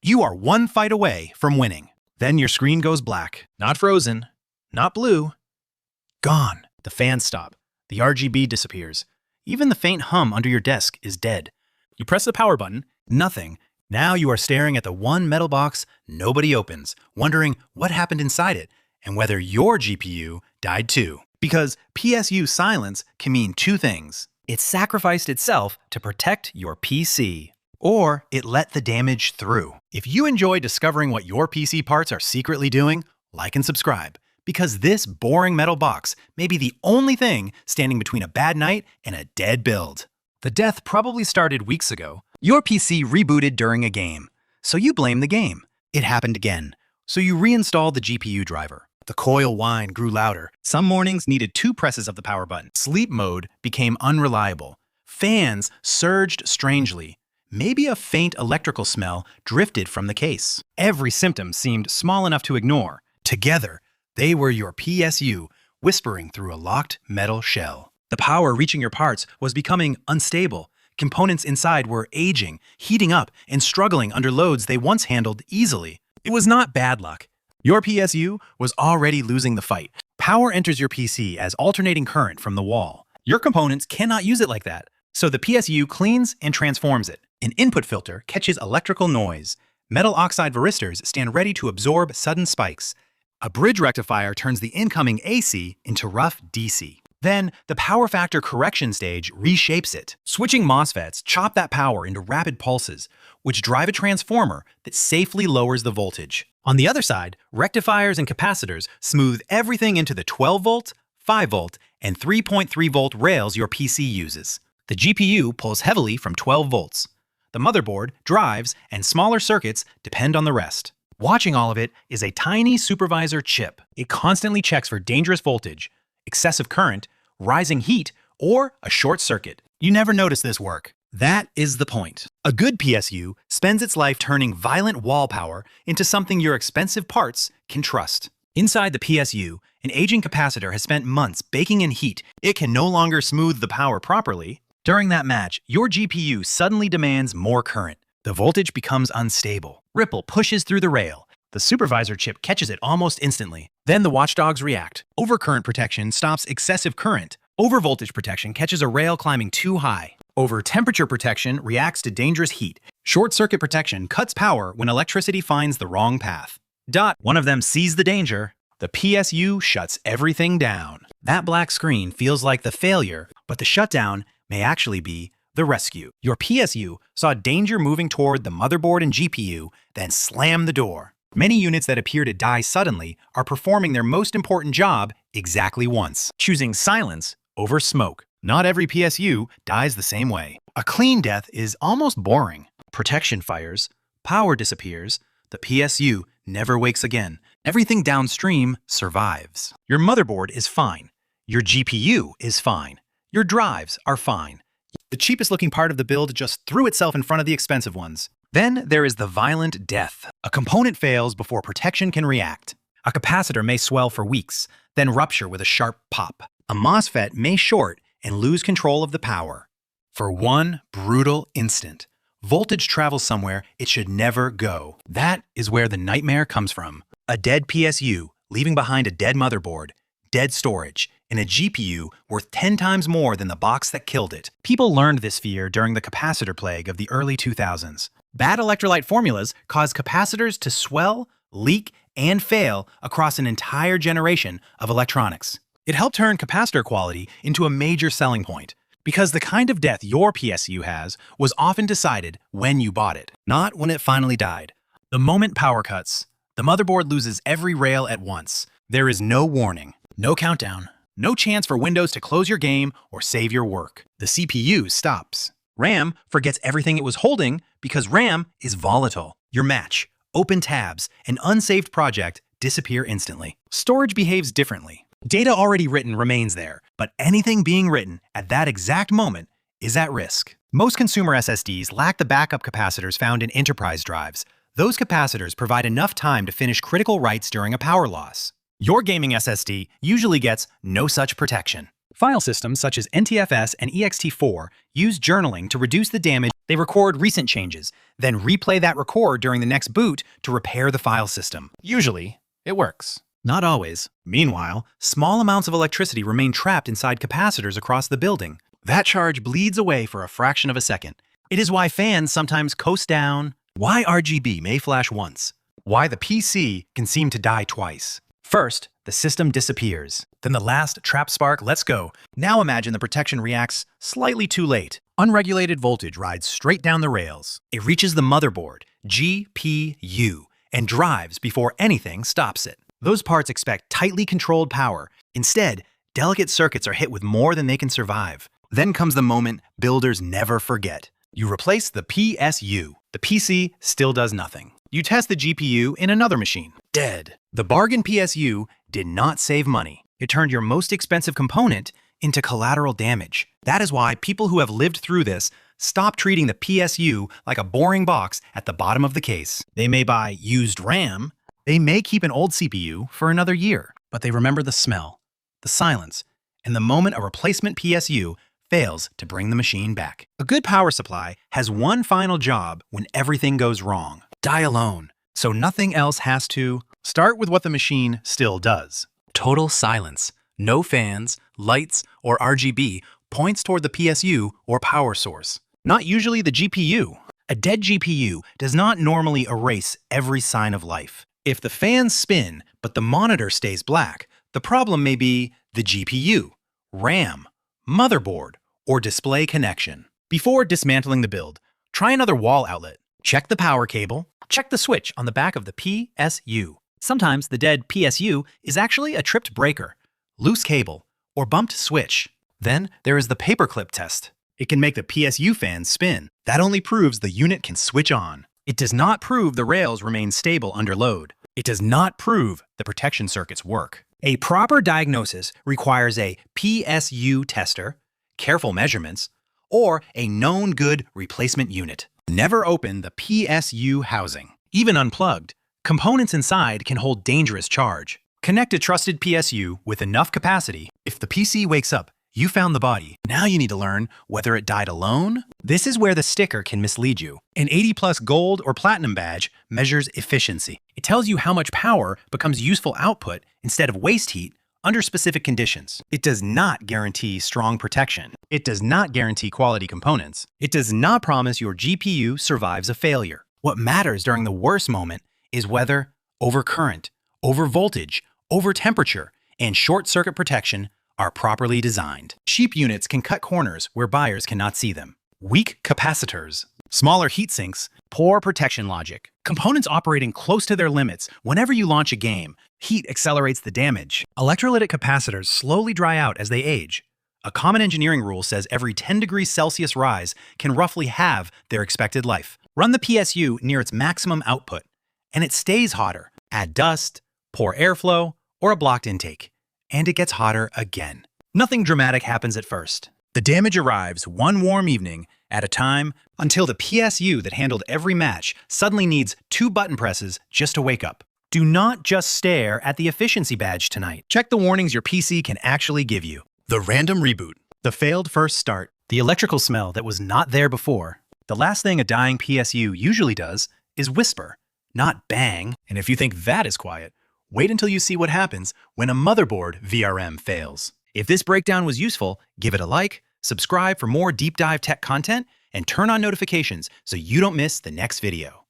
You are one fight away from winning. Then your screen goes black. Not frozen, not blue. Gone. The fans stop. The RGB disappears. Even the faint hum under your desk is dead. You press the power button, nothing. Now you are staring at the one metal box nobody opens, wondering what happened inside it and whether your GPU died too. Because PSU silence can mean two things. It sacrificed itself to protect your PC. Or it let the damage through. If you enjoy discovering what your PC parts are secretly doing, like and subscribe. Because this boring metal box may be the only thing standing between a bad night and a dead build. The death probably started weeks ago. Your PC rebooted during a game, so you blame the game. It happened again, so you reinstalled the GPU driver. The coil whine grew louder. Some mornings needed 2 presses of the power button. Sleep mode became unreliable. Fans surged strangely. Maybe a faint electrical smell drifted from the case. Every symptom seemed small enough to ignore. Together, they were your PSU whispering through a locked metal shell. The power reaching your parts was becoming unstable. Components inside were aging, heating up, and struggling under loads they once handled easily. It was not bad luck. Your PSU was already losing the fight. Power enters your PC as alternating current from the wall. Your components cannot use it like that, so the PSU cleans and transforms it. An input filter catches electrical noise. Metal oxide varistors stand ready to absorb sudden spikes. A bridge rectifier turns the incoming AC into rough DC. Then, the power factor correction stage reshapes it. Switching MOSFETs chop that power into rapid pulses, which drive a transformer that safely lowers the voltage. On the other side, rectifiers and capacitors smooth everything into the 12-volt, 5-volt, and 3.3-volt rails your PC uses. The GPU pulls heavily from 12 volts. The motherboard, drives, and smaller circuits depend on the rest. Watching all of it is a tiny supervisor chip. It constantly checks for dangerous voltage, excessive current, rising heat, or a short circuit. You never notice this work. That is the point. A good PSU spends its life turning violent wall power into something your expensive parts can trust. Inside the PSU, an aging capacitor has spent months baking in heat. It can no longer smooth the power properly. During that match, your GPU suddenly demands more current. The voltage becomes unstable. Ripple pushes through the rail. The supervisor chip catches it almost instantly. Then the watchdogs react. Overcurrent protection stops excessive current. Overvoltage protection catches a rail climbing too high. Over-temperature protection reacts to dangerous heat. Short-circuit protection cuts power when electricity finds the wrong path. One of them sees the danger. The PSU shuts everything down. That black screen feels like the failure, but the shutdown may actually be the rescue. Your PSU saw danger moving toward the motherboard and GPU, then slammed the door. Many units that appear to die suddenly are performing their most important job exactly once, choosing silence over smoke. Not every PSU dies the same way. A clean death is almost boring. Protection fires, power disappears, the PSU never wakes again. Everything downstream survives. Your motherboard is fine. Your GPU is fine. Your drives are fine. The cheapest looking part of the build just threw itself in front of the expensive ones. Then there is the violent death. A component fails before protection can react. A capacitor may swell for weeks, then rupture with a sharp pop. A MOSFET may short and lose control of the power. For one brutal instant, voltage travels somewhere it should never go. That is where the nightmare comes from. A dead PSU, leaving behind a dead motherboard, dead storage, and a GPU worth 10 times more than the box that killed it. People learned this fear during the capacitor plague of the early 2000s. Bad electrolyte formulas caused capacitors to swell, leak, and fail across an entire generation of electronics. It helped turn capacitor quality into a major selling point, because the kind of death your PSU has was often decided when you bought it, not when it finally died. The moment power cuts, the motherboard loses every rail at once. There is no warning, no countdown, no chance for Windows to close your game or save your work. The CPU stops. RAM forgets everything it was holding because RAM is volatile. Your match, open tabs, and unsaved project disappear instantly. Storage behaves differently. Data already written remains there, but anything being written at that exact moment is at risk. Most consumer SSDs lack the backup capacitors found in enterprise drives. Those capacitors provide enough time to finish critical writes during a power loss. Your gaming SSD usually gets no such protection. File systems such as NTFS and ext4 use journaling to reduce the damage. They record recent changes, then replay that record during the next boot to repair the file system. Usually, it works. Not always. Meanwhile, small amounts of electricity remain trapped inside capacitors across the building. That charge bleeds away for a fraction of a second. It is why fans sometimes coast down, why RGB may flash once, why the PC can seem to die twice. First, the system disappears. Then the last trap spark lets go. Now imagine the protection reacts slightly too late. Unregulated voltage rides straight down the rails. It reaches the motherboard, GPU, and drives before anything stops it. Those parts expect tightly controlled power. Instead, delicate circuits are hit with more than they can survive. Then comes the moment builders never forget. You replace the PSU. The PC still does nothing. You test the GPU in another machine. Dead. The bargain PSU did not save money. It turned your most expensive component into collateral damage. That is why people who have lived through this stop treating the PSU like a boring box at the bottom of the case. They may buy used RAM. They may keep an old CPU for another year, but they remember the smell, the silence, and the moment a replacement PSU fails to bring the machine back. A good power supply has one final job when everything goes wrong. Die alone, so nothing else has to. Start with what the machine still does. Total silence. No fans, lights, or RGB points toward the PSU or power source. Not usually the GPU. A dead GPU does not normally erase every sign of life. If the fans spin, but the monitor stays black, the problem may be the GPU, RAM, motherboard, or display connection. Before dismantling the build, try another wall outlet. Check the power cable. Check the switch on the back of the PSU. Sometimes the dead PSU is actually a tripped breaker, loose cable, or bumped switch. Then there is the paperclip test. It can make the PSU fans spin. That only proves the unit can switch on. It does not prove the rails remain stable under load. It does not prove the protection circuits work. A proper diagnosis requires a PSU tester, careful measurements, or a known good replacement unit. Never open the PSU housing. Even unplugged, components inside can hold dangerous charge. Connect a trusted PSU with enough capacity. If the PC wakes up, you found the body. Now you need to learn whether it died alone. This is where the sticker can mislead you. An 80+ gold or platinum badge measures efficiency. It tells you how much power becomes useful output instead of waste heat under specific conditions. It does not guarantee strong protection. It does not guarantee quality components. It does not promise your GPU survives a failure. What matters during the worst moment is whether overcurrent, overvoltage, overtemperature, and short circuit protection are properly designed. Cheap units can cut corners where buyers cannot see them. Weak capacitors, smaller heat sinks, poor protection logic. Components operating close to their limits. Whenever you launch a game, heat accelerates the damage. Electrolytic capacitors slowly dry out as they age. A common engineering rule says every 10 degrees Celsius rise can roughly halve their expected life. Run the PSU near its maximum output, and it stays hotter. Add dust, poor airflow, or a blocked intake, and it gets hotter again. Nothing dramatic happens at first. The damage arrives one warm evening at a time until the PSU that handled every match suddenly needs 2 button presses just to wake up. Do not just stare at the efficiency badge tonight. Check the warnings your PC can actually give you. The random reboot, the failed first start, the electrical smell that was not there before. The last thing a dying PSU usually does is whisper, not bang. And if you think that is quiet, wait until you see what happens when a motherboard VRM fails. If this breakdown was useful, give it a like, subscribe for more deep dive tech content, and turn on notifications so you don't miss the next video.